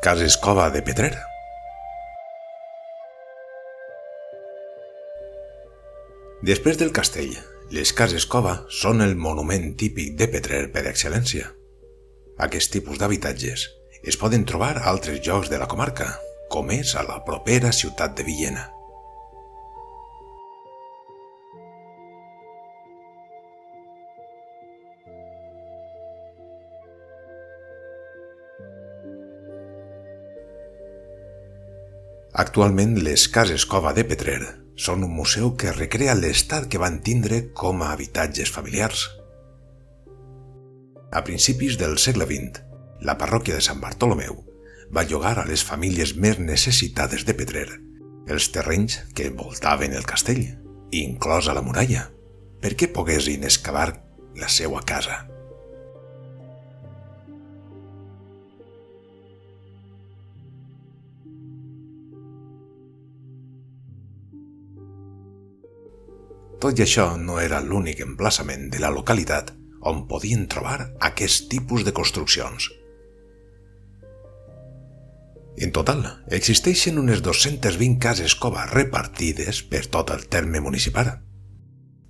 Cases Cova de Petrer. Després del castell, les cases cova són el monument típic de Petrer per excel·lència. Aquest tipus d'habitatges es poden trobar a altres llocs de la comarca, com és a la propera ciutat de Villena. Actualment, les cases cova de Petrer són un museu que recrea l'estat que van tindre com a habitatges familiars. A principis del segle XX, la parròquia de Sant Bartolomeu va llogar a les famílies més necessitades de Petrer els terrenys que envoltaven el castell, inclosa la muralla, perquè poguessin excavar la seua casa. Tot i això, no era l'únic emplaçament de la localitat on podien trobar aquest tipus de construccions. En total, existeixen unes 220 cases cova repartides per tot el terme municipal,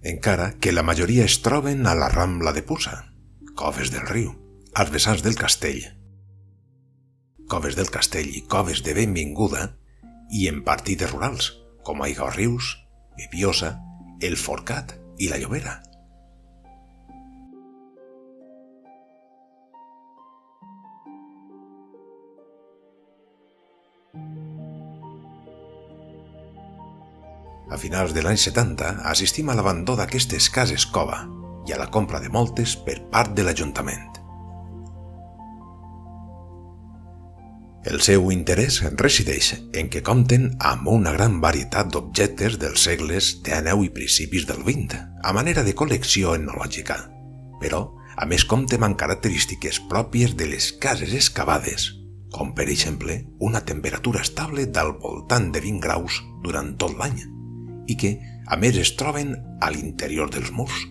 encara que la majoria es troben a la Rambla de Puça, Coves del Riu, als vessants del Castell, Coves del Castell i Coves de Benvinguda, i en partides rurals, com Aiguabarrius, Bibiosa, el Forcat i la Llobera. A finals de l'any 70 assistim a l'abandó d'aquestes cases cova i a la compra de moltes per part de l'Ajuntament. El seu interès resideix en que compten amb una gran varietat d'objectes dels segles XIX i principis del XX, a manera de col·lecció etnològica, però a més compten amb característiques pròpies de les cases excavades, com per exemple una temperatura estable del voltant de 20 graus durant tot l'any, i que a més es troben a l'interior dels murs.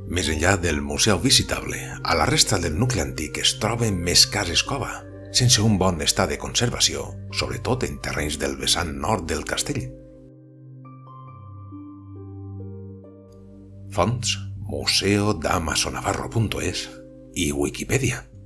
Més enllà del museu visitable, a la resta del nucli antic es troben més cases cova, sense un bon estat de conservació, sobretot en terrenys del vessant nord del castell. Fonts: museodamasonavarro.es i Wikipedia.